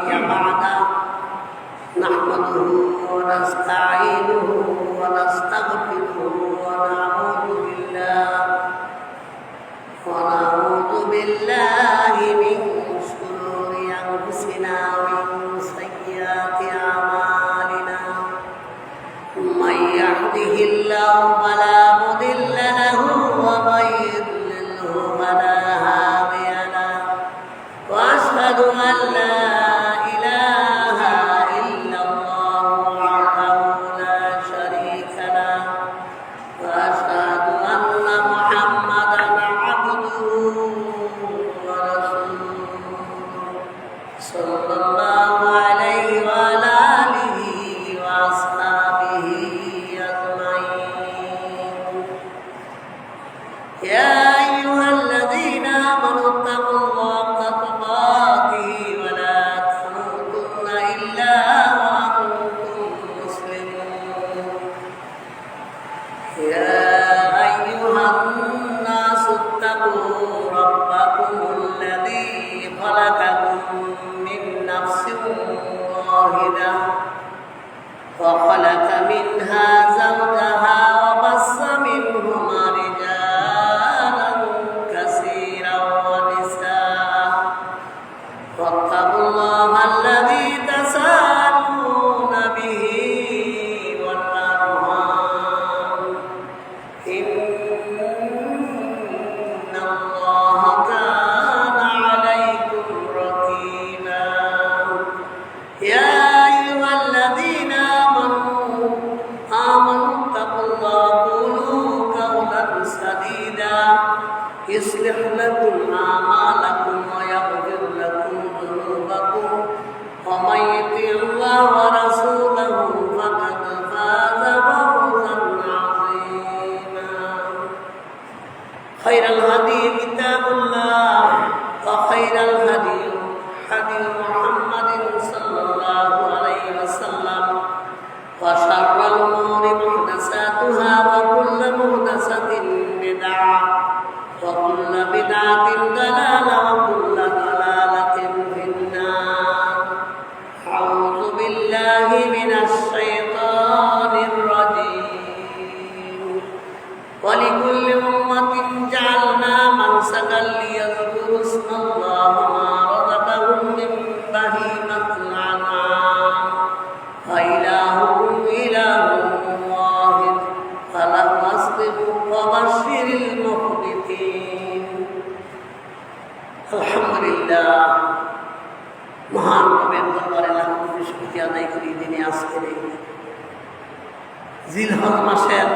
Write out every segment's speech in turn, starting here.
بعد نحمده ونستعينه ونستغفره ونعوذ بالله من شرور أنفسنا ومن سيئات أعمالنا من يهده الله فلا مضل له ومن يضلله فلا هادي له وأشهد أن لا إله إلا الله وحده لا شريك له وأشهد أن محمدا عبده ورسوله صلى الله عليه وعلى آله وأصحابه أجمعين يا أيها الذين آمنوا اتقوا الله حق تقاته ولا تموتن إلا وأنتم مسلمون يا أيها الناس اتقوا ربكم الذي خلقكم من نفس واحدة وخلق منها زوجها وبث منهما رجالا كثيرا ونساء واتقوا الله الذي تساءلون به والأرحام إن الله كان عليكم رقيبا يا أيها الذين آمنوا اتقوا الله وقولوا قولا سديدا يصلح لكم أعمالكم ويغفر لكم ذنوبكم ومن يطع الله ورسوله فقد فاز فوزا عظيما خير الهدي كتاب الله وخير الهدي هدي محمد صلى الله عليه وسلم وشر الأمور محدثاتها وكل محدثة بدعة وكل بدعة ضلالة وكل ضلالة في النار أعوذ بالله من الشيطان الرجيم ولكل أمة جعلنا منسكا ليذكروا اسم الله ما رزقهم من بهيمة الأنعام فإلهكم إله واحد فله أسلموا وبشر المخبتين الحمد لله মহান রবের দরবারে লাখ কোটি শুকরিয়া আদায় করি দিনে আজকের এই জিলহজ মাসের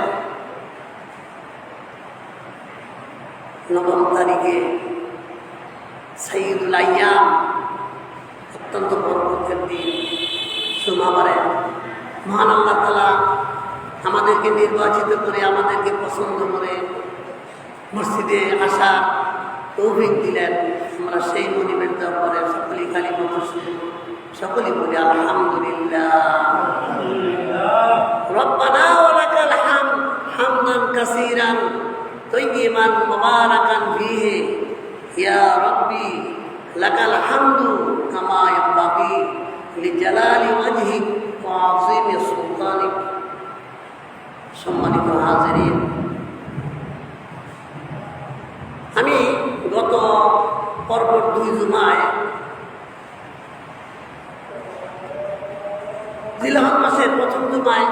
9 তারিখে সাইয়্যিদুল আইয়াম অত্যন্ত বরকতের দিন সোমবারে মহান আল্লাহ তাআলা আমাদেরকে নির্বাচিত করে আমাদেরকে পছন্দ করে মসজিদে আসা তৌফিক দিলেন আমরা সেই মনিবের দরবারে সকলেই কালিমা পড়ি সকলেই বলি আলহামদুলিল্লাহ রব্বানা ওয়া লাকাল হামদ হামদান কাসীরান তাইয়িবান মুবারাকান ফীহি ইয়া রাব্বি লাকাল হামদু কামা ইয়ানবাগি লিজালালি ওয়াজহিক ওয়া আযীমি সুলতানিক সম্মানিত হাজিরিন আমি গত পরপর 2 জুমায় জিলহজ মাসের প্রথম জুমায়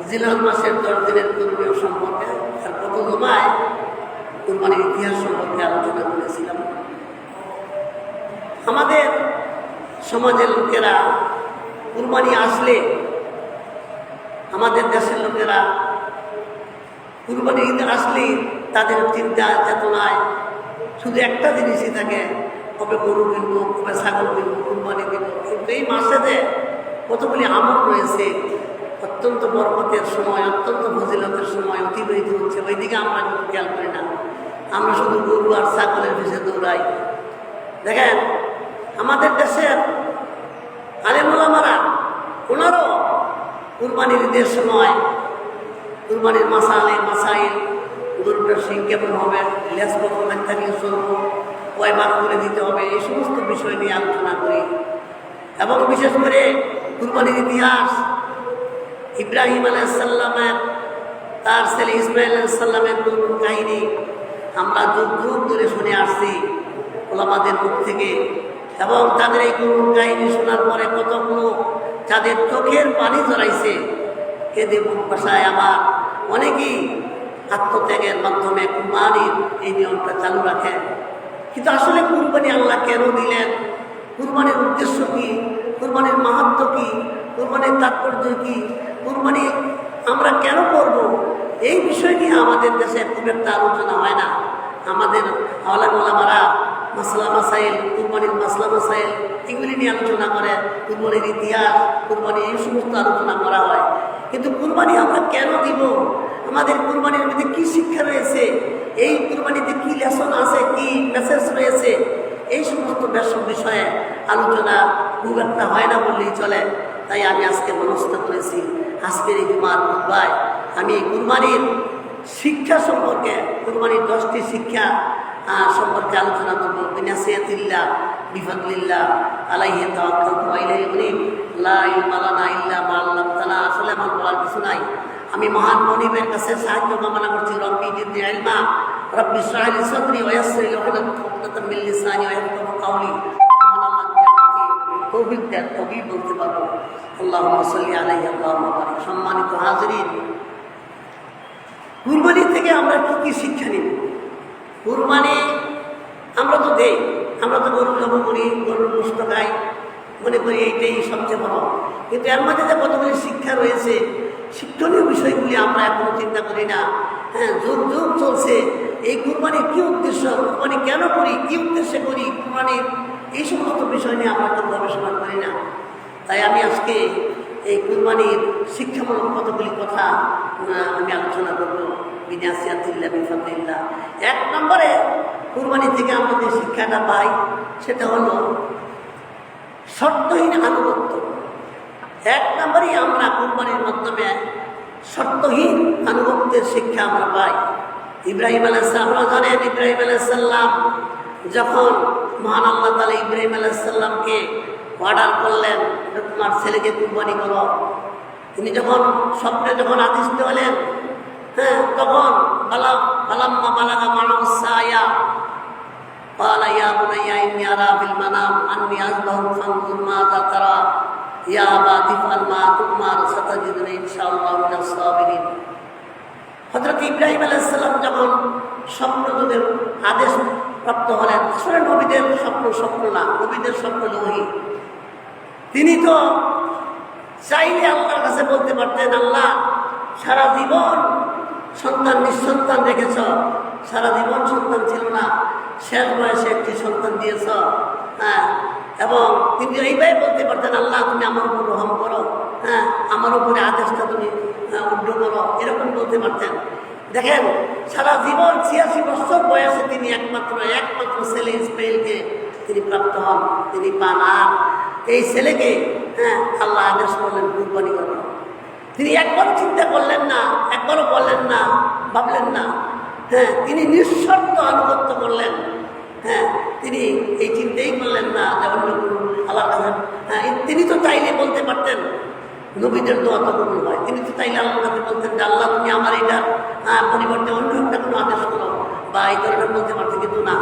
জিলহজ মাসের 10 দিনের পূর্বেও সম্পর্কে আর প্রথম জুমায় কুরবানির ইতিহাস সম্পর্কে আলোচনা করেছিলাম। আমাদের সমাজের লোকেরা কুরবানি আসলে আমাদের দেশের লোকেরা কুরবানি ঈদ আসলেই তাদের চিন্তা চেতনায় শুধু একটা জিনিসই থাকে, কবে গরু কিনবো, কবে ছাগল কিনবো, কুরবানি দিব। কিন্তু এই মাসেতে কতগুলি আমল রয়েছে, অত্যন্ত বরকতের সময়, অত্যন্ত ফজিলতের সময় অতিবাহিত হচ্ছে, ওইদিকে আমরা কিন্তু খেয়াল করি না। আমরা শুধু গরু আর ছাগলের পিছনে দৌড়াই। দেখেন আমাদের দেশের আলেম ওলামারা ওনারও কুরবানির ঈদের সময় কুরবানির মাসাইল গরুটার শিং কেমন হবে, লেজ কত থাকলে চলবো, কয় ভাগ করে দিতে হবে, এই সমস্ত বিষয় নিয়ে আলোচনা করি। এবং বিশেষ করে কুরবানির ইতিহাস ইব্রাহিম আলাইহিস সালামের তার ছেলে ইসমাইল আলাইহিস সালামের কাহিনী আমরা যুগ যুগ ধরে শুনে আসছি ওলামাদের মুখ থেকে। এবং তাদের এই করুণ কাহিনী শোনার পরে কতগুলো যাদের চোখের পানি জড়াইছে, কেঁদে মুখ ভাষায় আবার অনেকেই আত্মত্যাগের মাধ্যমে কুরবানির এই নিয়মটা চালু রাখেন। কিন্তু আসলে কুরবানি আল্লাহ কেন দিলেন, কুরবানির উদ্দেশ্য কী, কুরবানির মাহাত্ম্য কী, কুরবানির তাৎপর্য কী, কুরবানি আমরা কেন করব, এই বিষয় নিয়ে আমাদের দেশে খুব একটা আলোচনা হয় না। আমাদের ওলামারা মাসলা মাসাইল, কুরবানির মাসলা মাসাইল এগুলি নিয়ে আলোচনা করে, কুরবানির ইতিহাস, কুরবানি এই সমস্ত আলোচনা করা হয়। কিন্তু কুরবানি আমরা কেন দিব, আমাদের কুরবানির মধ্যে কী শিক্ষা রয়েছে, এই কুরবানিতে কী লেসন আছে, কী মেসেজ রয়েছে, এই সমস্ত বিষয়ে আলোচনা খুব একটা হয় না বললেই চলে। তাই আমি আজকে মনস্থ করেছি আজকের এই জুমার খুতবায় আমি কুরবানির শিক্ষা সম্পর্কে, কুরবানির 10টি শিক্ষা সম্পর্কে আলোচনা করবো। বিনাসিয়াতিল্লাহ বিফাদলিল্লাহ আলাইহি তাওয়াক্কালতু ওয়া ইলাইহি উনীব লা ইলমা লানা ইল্লা মা আল্লামতানা। আসলে আমার বলার কিছু নাই, আমি মহান মনিবের কাছে সাহায্য কামনা করছি। রব্বি জিদনি ইলমা রব্বি ইশরাহ লি সাদরি ওয়া ইয়াসসির লি উকদাতাম মিন লিসানি ওয়া ইয়াফকাহু কাওলি। মহান আল্লাহ যদি আমাকে তৌফিক দেন তবেই বলতে পারবো। আল্লাহুম্মা সাল্লি আলাইহি আল্লাহুম্মা বারিক। সম্মানিত হাজিরিন, কুরবানি থেকে আমরা কী কী শিক্ষা নিব? কুরবানি আমরা তো দেই, আমরা তো গরু জব করি, গরুর গোশত খাই, মনে করি এইটাই সবচেয়ে বড়। কিন্তু এর মধ্যে যে কতগুলি শিক্ষা রয়েছে, শিক্ষণীয় বিষয়গুলি আমরা এখনো চিন্তা করি না। হ্যাঁ, যুগ যুগ চলছে। এই কুরবানির কী উদ্দেশ্য, কুরবানি কেন করি, কী উদ্দেশ্যে করি, কুরবানির এই সমস্ত বিষয় নিয়ে আমরা কেউ গবেষণা করি না। তাই আমি আজকে এই কুরবানির শিক্ষামূলক কতগুলি কথা আমি আলোচনা করবো। বিনাসিয়াতিল্লাহ বিফাদলিল্লাহ। 1 নম্বরে কুরবানি থেকে আমরা যে শিক্ষাটা পাই সেটা হলো শর্তহীন আনুগত্য। 1 নম্বরেই আমরা কুরবানির মাধ্যমে শর্তহীন আনুগত্যের শিক্ষা আমরা পাই। ইব্রাহিম আলাইহিস সালাম, আপনারা জানেন ইব্রাহিম আলাইহিস সালাম যখন মহান আল্লাহ তাআলা ইব্রাহিম আলাইহিস সালামকে অর্ডার করলেন তোমার ছেলেকে কুরবানি করো, তিনি যখন স্বপ্নে যখন আদেশ দিলেন, হ্যাঁ, তখন ফালাম্মা বালাগা মা'আহুস সা'য়া ক্বালা ইয়া বুনাইয়া ইন্নী আরা ফিল মানাম আন্নী আযবাহুকা ফানজুর মাযা তারা ইয়া আবাতি ইফআল মা তু'মার সাতাজিদুনি ইনশাআল্লাহু মিনাস সাবিরিন। হযরত ইব্রাহিম আলাইহিস সালাম যখন স্বপ্নযোগের আদেশ প্রাপ্ত হলেন, আসলে নবীদের স্বপ্ন না, নবীদের স্বপ্ন ওহী। তিনি তো চাইলে আল্লাহর কাছে বলতে পারতেন, আল্লাহ সারা জীবন সন্তান নিঃসন্তান রেখেছ, সারা জীবন সন্তান ছিল না, শেষ বয়সে একটি সন্তান দিয়েছ। হ্যাঁ, এবং তিনি এইভাবে বলতে পারতেন, আল্লাহ তুমি আমার উপর রহম করো, হ্যাঁ, আমার উপরে আদেশটা তুমি উগ্র করো, এরকম বলতে পারতেন। দেখেন, সারা জীবন 86 বছর বয়সে তিনি একমাত্র ছেলে ইসমাইলকে তিনি প্রাপ্ত হন, তিনি পান। আর এই ছেলেকে, হ্যাঁ, আল্লাহ আদেশ করলেন কুরবানি করো। তিনি একবারও চিন্তা করলেন না, একবারও বললেন না, ভাবলেন না। হ্যাঁ, তিনি নিঃশর্ত আনুগত্য করলেন। হ্যাঁ, তিনি এই চিন্তাই করলেন না যে অন্য কোনো আল্লাহর কাছে। হ্যাঁ, তিনি তো চাইলে বলতে পারতেন, নবীদের দোয়া তো কবুল হয়, তিনি তো চাইলে আল্লাহর কাছে বলতেন যে আল্লাহ তুমি আমার এইটার পরিবর্তে অন্য একটা কোনো আদেশ করো, বা এই ধরনের বলতে পারতেন। কিন্তু না,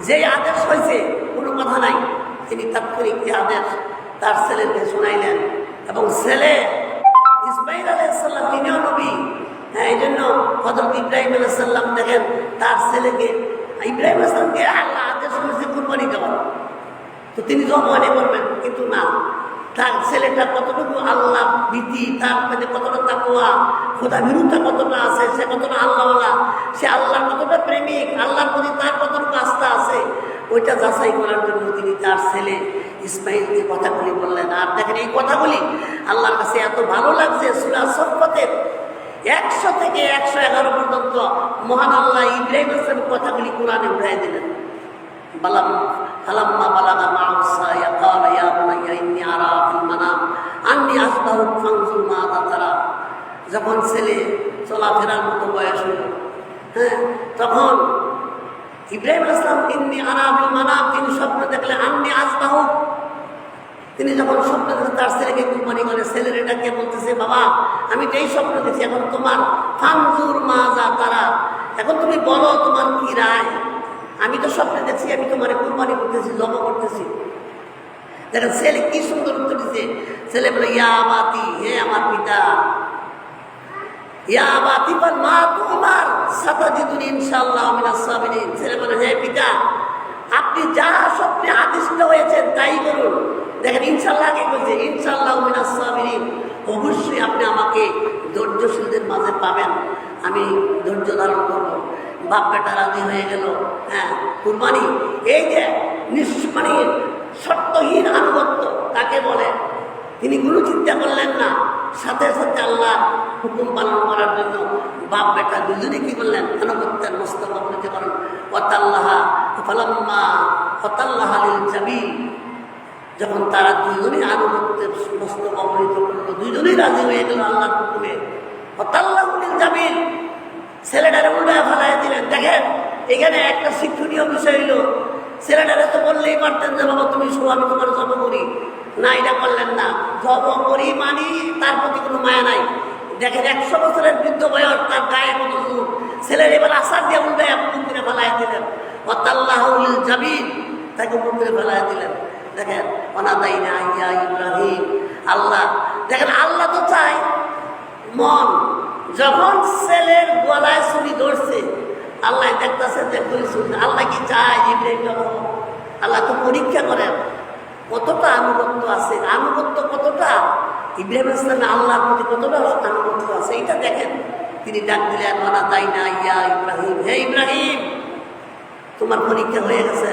যেই আদেশ হয়েছে কোনো কথা নাই, তিনি তাৎক্ষণিক এই আদেশ তার ছেলেকে শোনাইলেন। এবং ছেলে ইসমাইল আলাইহিস সালাম তিনিও নবী। হ্যাঁ, এই জন্য হযরত ইব্রাহিম আলাইহিস সালাম দেখেন তার ছেলেকে, ইব্রাহিম আলাইহিস সালামকে আল্লাহ আদেশ করেছে কুরবানি দেওয়ার, তো তিনি জবানি করবেন। কিন্তু না, তার ছেলেটা কতটুকু আল্লাহ ভীতি, তার মধ্যে কতটা তাকওয়া, খোদা বিরুদ্ধে কতটা আছে, সে কতটা আল্লাহওয়ালা, সে আল্লাহ কতটা প্রেমিক, আল্লাহর প্রতি তার কতটুকু আস্থা আছে, ওইটা যাচাই করার জন্য তিনি তার ছেলে ইসমাইলকে কথাগুলি বললেন। আর দেখেন, এই কথাগুলি আল্লাহর কাছে এত ভালো লাগছে। সূরা সফফাতের 100 থেকে 111 পর্যন্ত মহান আল্লাহ ইব্রাহিম আলাইহিস কথাগুলি কোরআনে উঠাই দিলেন। ফালাম্মা বালাগা মা'আহুস সা'য়া ক্বালা ইয়া বুনাইয়া ইন্নী আরা ফিল মানাম আন্নী আযবাহুকা ফানজুর মাযা তারা। যখন ছেলে চলাফেরার মতো বয়স হল, হ্যাঁ, তখন ইব্রাহিম আলাইহিস সালাম ইন্নী আরা ফিল মানাম, তিনি স্বপ্ন দেখলেন, আন্নী আযবাহুক, তিনি যখন স্বপ্ন দেখে তার ছেলেকে কুরবানি করে, ছেলের এটাকে বলতেছে, বাবা আমি তো এই স্বপ্ন দেখছি, এখন তোমার ফানজুর মাজা তারা, এখন তুমি বলো তোমার কি রায়। আমি তো স্বপ্নে দেখছি আমি তোমার কুরবানি করতেছি, জব করতেছি। দেখেন ছেলে কি সুন্দর উত্তর দিচ্ছে। ছেলে বলে, ইয়া আবাতি, হে আমার পিতা, ইয়া আবাতি পাল মা তোমার সাতাজিদুনি ইনশাআল্লাহ মিনাস সাবিরিন। ছেলে বলে, হে পিতা, আপনি যা স্বপ্নে আদিষ্ট হয়েছেন তাই করুন। দেখেন ইনশাআল্লাহ কে বলছে, ইনশাআল্লাহ মিনাস সাবিরিন, অবশ্যই আপনি আমাকে ধৈর্যশীলদের মাঝে পাবেন, আমি ধৈর্য ধারণ করব। বাপ বেটা রাজি হয়ে গেল। হ্যাঁ, কুরবানি এই যে মানে শর্তহীন আনুগত্য তাকে বলে। তিনি কোনো চিন্তা করলেন না, সাথে সাথে আল্লাহ হুকুম পালন করার জন্য বাপ বেটা দুজনে কি করলেন, আনুগত্যের মস্তক অবনীত করেন। ওয়াতাল্লাহা ফালাম্মা ওয়াতাল্লাহা লিল জাবিন, যখন তারা দুজনেই আনুগত্যের মস্তক অবনীত করলো, দুজনেই রাজি হয়ে গেল আল্লাহর হুকুমে। ওয়াতাল্লাহু লিল জাবিন, ছেলেটারে উল্টায় ফেলাই দিলেন। দেখেন এখানে একটা শিক্ষণীয় বিষয় হইল, ছেলেটারে তো বললেই পারতেন যে বাবা তুমি শো, আমি তোমার জব করি, না এটা করলেন না। জব করি মানে তার প্রতি কোনো মায়া নাই। দেখেন 100 বছরের বৃদ্ধ বয়স, তার গায়ে কত সুখ, ছেলের এবার আসার দিয়ে উল্টায় মন্দিরে ফেলাই দিলেন। ওয়াতাল্লাহু লিল জাবিন, তাকে মন্দিরে ফেলাই দিলেন। দেখেন অনাদাইনা ইয়া ইব্রাহিম, আল্লাহ দেখেন আল্লাহ তো চায় মন। যখন ছেলের গলায় ছুরি ধরছে, আল্লাহ দেখতেছে যে আল্লাহ কি চায় ইব্রাহিম যখন, আল্লাহ তো পরীক্ষা করেন কতটা আনুগত্য আছে, আনুগত্য কতটা ইব্রাহিম ইসলামে আল্লাহর প্রতি কতটা আনুগত্য আছে এটা দেখেন। তিনি ডাক দিলেন, অনাদাইনা ইয়া ইব্রাহিম, হে ইব্রাহিম তোমার পরীক্ষা হয়ে গেছে।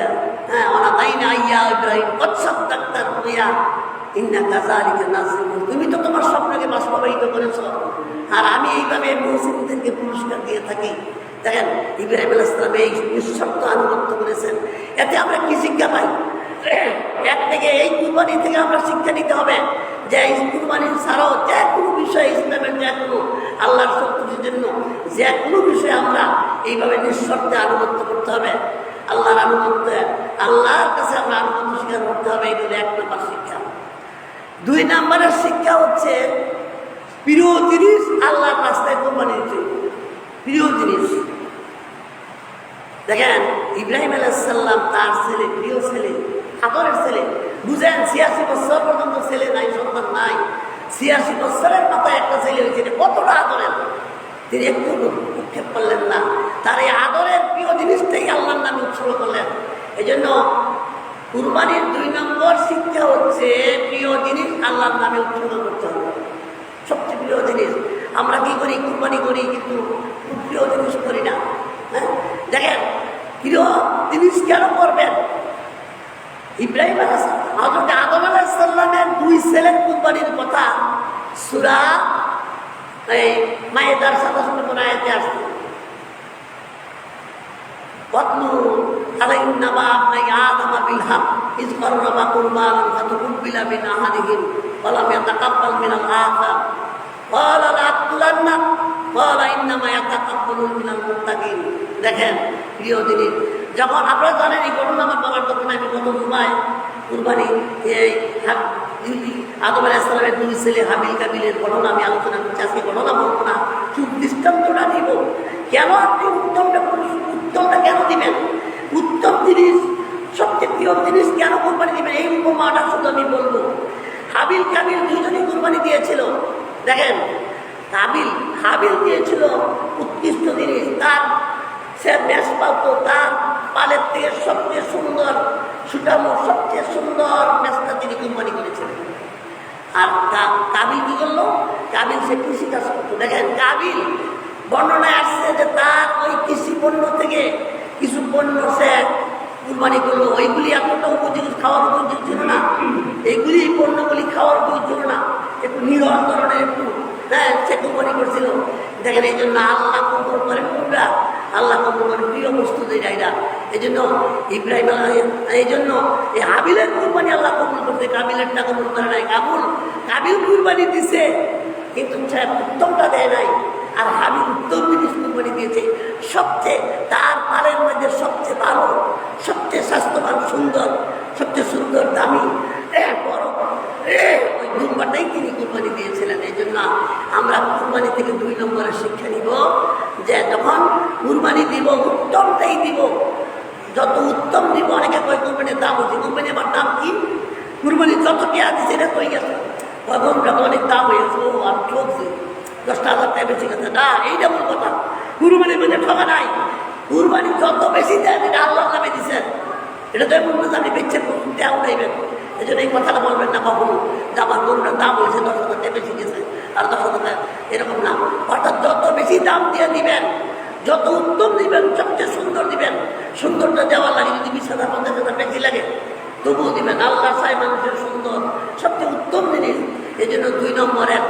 হ্যাঁ, অনাদাইনা ইয়া ইব্রাহিম কচ্ছপ ডাক্তার হইয়া ইন্না কাযালিকা নাযিমুল, তুমি তো তোমার স্বপ্নকে বাস্তবায়িত করেছো, আর আমি এইভাবে মুহসিনদেরকে পুরস্কার দিয়ে থাকি। দেখেন ইব্রাহিম আলাইহিস সালাম এই নিঃশর্ত আনুগত্য করেছেন। এতে আমরা কি শিক্ষা পাই? এর থেকে এই কুরবানি থেকে আমরা শিক্ষা নিতে হবে যে এই কুরবানি ছাড়াও যে কোনো বিষয়, ইসলামের যে কোনো আল্লাহর সন্তুষ্টির জন্য যে কোনো বিষয়ে আমরা এইভাবে নিঃশর্তে আনুগত্য করতে হবে। আল্লাহর আনুগত্য, আল্লাহর কাছে আমরা আনুগত্য স্বীকার করতে হবে। এটা হলো 1 নম্বর শিক্ষা। 2 নম্বরের শিক্ষা হচ্ছে প্রিয় জিনিস আল্লাহর রাস্তায় কুরবানি দিতে। প্রিয় জিনিস দেখেন ইব্রাহিম আলাইহিস সালাম তার ছেলে, প্রিয় ছেলে, আদরের ছেলে, বুঝেন 86 বছর পর্যন্ত ছেলে নাই, সন্তান নাই। 86 বছরের মাথায় একটা ছেলে হয়েছে, কতটা আদরের। তিনি একটু উৎক্ষেপ করলেন না, তার এই আদরের প্রিয় জিনিসটাই আল্লাহর নামে উৎসর্গ করলেন। এই জন্য কুরবানির 2 নম্বর শিক্ষা হচ্ছে প্রিয় জিনিস আল্লাহর নামে উৎসর্গ করতে হবে। সবচেয়ে প্রিয় জিনিস আমরা কি করি, কুরবানি করি কিন্তু প্রিয় জিনিস করি না। হ্যাঁ, দেখেন প্রিয় জিনিস কেন করবেন? ইব্রাহিম হযরত আদম আলাইহিস সালামের 2 ছেলের কুরবানির কথা সূরা মায়েদার 27 নম্বর আয়াতে আসছে। ওয়াতলু আলাইহিম নাবা আবনাই আদম বিল হক ইয কাররাবা কুরবানান ফাতুকবিলা মিন আহাদিহিম ওয়া লাম ইয়াতাকাব্বাল মিনাল আখার ক্বালা লাআকতুলান্না ক্বালা ইন্নামা ইয়াতাকাব্বালু মিনাল মুত্তাকিন। দেখেন প্রিয় জিনিস, যখন আপনারা জানেন এই ঘটনা আমার বাবার ঘটনা, আমি কত সময় কুরবানি এই আদম আলাইহিস সালামের 2 ছেলে হাবিল কাবিলের ঘটনা আমি আলোচনা করছি। আজকে ঘটনা বলবো না, শুধু দৃষ্টান্তটা দিব। কেন আপনি উত্তমটা কেন দিবেন? উত্তম জিনিস, সবচেয়ে প্রিয় জিনিস কেন কুরবানি দিবেন, এই উপমাটা শুধু আমি বলবো। হাবিল কাবিল দুজনেই কুরবানি দিয়েছিল। দেখেন হাবিল দিয়েছিল উৎকৃষ্ট জিনিস, তার সে মেষ পালত, তার পালের থেকে সবচেয়ে সুন্দর সুটামো সবচেয়ে সুন্দর মেষটা তিনি কুরবানি করেছিলেন। আর কাবিল কি করলো? কাবিল সে কৃষিকাজ করতো। দেখেন কাবিল বর্ণনায় আসছে যে তার ওই কৃষি পণ্য থেকে কিছু পণ্য সে কুরবানি করলো। ওইগুলি এতটা উপযোগী, খাওয়ার উপযোগী ছিল না, এইগুলি পণ্যগুলি খাওয়ার উপযোগী ছিল না, একটু নিরল ধরনের একটু সে কুরবানি করছিল। দেখেন এই জন্য আল্লাহ কবুল করেন কোনটা? আল্লাহ কবুল করেন প্রিয় বস্তু যেটা। এই জন্য ইব্রাহিম এই জন্য এই হাবিলের কুরবানি আল্লাহ কবুল করতে, কাবিলেরটা কবুল করে নাই। কাবিল কুরবানি দিছে কিন্তু সে উত্তমটা দেয় নাই, আর হাবিল উত্তম জিনিস কুরবানি দিয়েছে। সবচেয়ে তার পালের মধ্যে সবচেয়ে ভালো, সবচেয়ে স্বাস্থ্যবান, সুন্দর, সবচেয়ে সুন্দর দামি বড় ওই দুর্বাটাই তিনি কুরবানি দিয়েছিলেন। এই জন্য আমরা কুরবানি থেকে 2 নম্বরের শিক্ষা নিব যে যখন কুরবানি দিব উত্তমটাই দিব, যত উত্তম দিব। অনেকে কয় কুরবানির দাম হচ্ছে, কুরবানি আমার দাম কি? কুরবানি যত টিয়া দিচ্ছে এটা হয়ে গেছে, অনেক দাম হয়ে গেছে, ও আমি ঠকছি 10,000 টাকা বেশি গেছে না, এইটা মূল কথা। কুরবানি মানে ঠকা নাই, কুরবানি যত বেশি দেয় এটা আল্লাহ নামে দিচ্ছেন। এটা তো এমন না আপনি বেচে দেওয়া উঠাইবেন, এই জন্য এই কথাটা বলবেন না কখনো যে আমার গরুটার দাম হয়েছে 10,000 টাকা বেশি গেছে আর 10,000 টাকা, এরকম না। অর্থাৎ যত বেশি দাম দিয়ে দিবেন, যত উত্তম দিবেন, সবচেয়ে সুন্দর দিবেন। সুন্দরটা দেওয়ার লাগে যদি 20,000 50,000 বেশি লাগে তবুও দিবেন। আল্লাহ চাই মানুষের সুন্দর, সবচেয়ে উত্তম জিনিস। এই জন্য 2 নম্বরের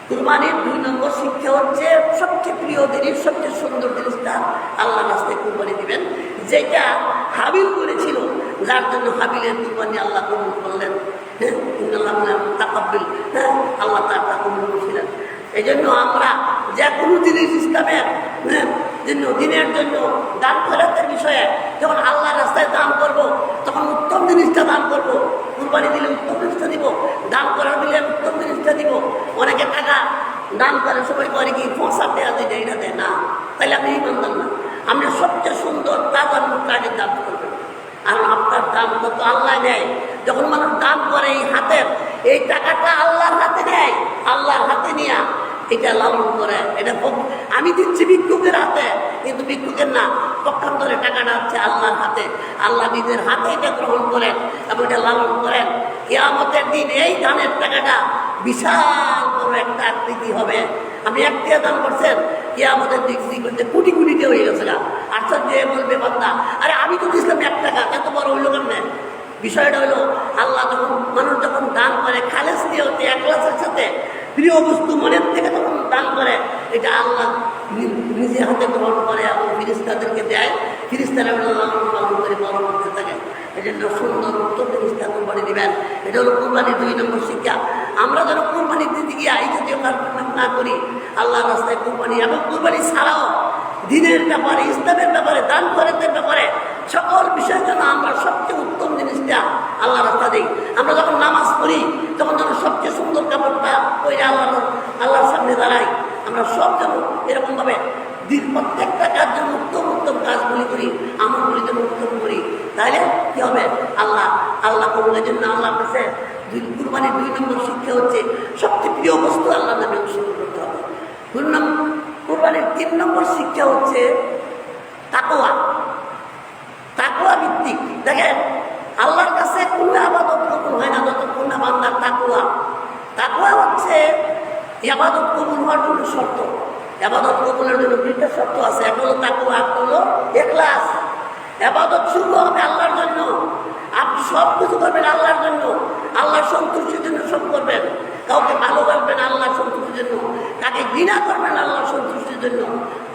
কুরবানির 2 নম্বর শিক্ষা হচ্ছে সবচেয়ে প্রিয় জিনিস, সবচেয়ে সুন্দর জিনিসটা আল্লাহ রাস্তায় কুরবানি দিবেন, যেটা হাবিল করেছিল, যার জন্য হাবিলের কুরবানি আল্লাহ কবুল করলেন। হ্যাঁ, তাকাব্বিল, হ্যাঁ, আল্লাহ তাআলা কবুল করেছিলেন। এই জন্য আমরা যে কোনো জিনিস ইসলামের জন্য, দিনের জন্য দান খয়রাতের বিষয়ে যখন আল্লাহ রাস্তায় দান করব, তখন উত্তম জিনিসটা দান করব। কুরবানি দিলে উত্তম জিনিসটা দিব, দান করার দিলে উত্তম জিনিসটা দিব। অনেকে টাকা দান করার সময় করে কি 5 দেওয়া যায়, এইটা দেয় না, তাহলে আপনি ইমানদার না। আপনি সবচেয়ে সুন্দর তাজা মুখটাকে দান করবেন, আর আপনার দান কত আল্লাহ নেয়। যখন মানুষ দান করে এই হাতের, এই টাকাটা আল্লাহর হাতে নেয়, আল্লাহর হাতে নিয়ে এটা লালন করে। এটা আমি দিচ্ছি ভিক্ষুকের হাতে, কিন্তু ভিক্ষুকের না, পক্ষান্তরে টাকাটা হচ্ছে আল্লাহর হাতে। আল্লাহ নিজের হাতে এটা গ্রহণ করেন এবং এটা লালন করেন। কিয়ামতের দিন এই দানের টাকাটা বিশাল বড় একটা আকৃতি হবে। আপনি 1 টাকা দান করছেন, কিয়ামতের দিন করতে কোটি কোটিতে হয়ে গেছে না। আশ্চর্য বলবে বান্দা, আরে আমি তো দিয়েছিলাম 1 টাকা, এত বড় হইল কেমনে? বিষয়টা হলো আল্লাহ যখন মানুষ যখন দান করে খালেস দিয়ে হচ্ছে, একলাসের সাথে প্রিয় বস্তু মনের থেকে যখন দান করে, এটা আল্লাহ নিজের হাতে গ্রহণ করে এবং ফিরিস্তাদেরকে দেয়। ফিরিস্তারা লালন পালন করে বড় করতে থাকে। এই জন্য সুন্দর উত্তম জিনিসটা কুরবানি দিবেন। এটা হলো কুরবানির 2 নম্বর শিক্ষা। আমরা যেন কুরবানি দিতে গিয়ে এই জাতীয় কাজ না করি, আল্লাহর রাস্তায় কুরবানি এবং কুরবানি ছাড়াও দিনের ব্যাপারে, ইসলামের ব্যাপারে, দান খয়রাতের ব্যাপারে সকল বিষয়ের জন্য আমরা সবচেয়ে উত্তম জিনিসটা আল্লাহ রাস্তা দিই। আমরা যখন নামাজ পড়ি তখন যেন সবচেয়ে সুন্দর কাপড়টা পরে আল্লাহর সামনে দাঁড়াই। আমরা সব যেন এরকমভাবে প্রত্যেকটা কাজ যেন উত্তম উত্তম কাজগুলি করি, আমলগুলি যেন উত্তম করি, তাহলে কি হবে? আল্লাহ কবুলের জন্য আল্লাহর কাছে কুরবানির 2 নম্বর শিক্ষা হচ্ছে সবচেয়ে প্রিয় বস্তু আল্লাহর নামে উৎসর্গ করতে হবে। কুরবানির 3 নম্বর শিক্ষা হচ্ছে তাকওয়া। তাকওয়া ভিত্তিক। দেখেন, আল্লাহর কাছে কোনো ইবাদত কবুল হয় না যতক্ষণ না বান্দার তাকওয়া। তাকওয়া হচ্ছে ইবাদত কবুল হওয়ার জন্য শর্ত। ইবাদত কবুলের জন্য 2টা শর্ত আছে, একটা হলো তাকওয়া, একটা হলো ইখলাস। ইবাদত শুরু হবে আল্লাহর জন্য, আপনি সব কিছু করবেন আল্লাহর জন্য, আল্লাহর সন্তুষ্টির জন্য সব করবেন। কাউকে ভালোবাসবেন আল্লাহর সন্তুষ্টির জন্য, কাকে ঘৃণা করবেন আল্লাহর সন্তুষ্টির জন্য।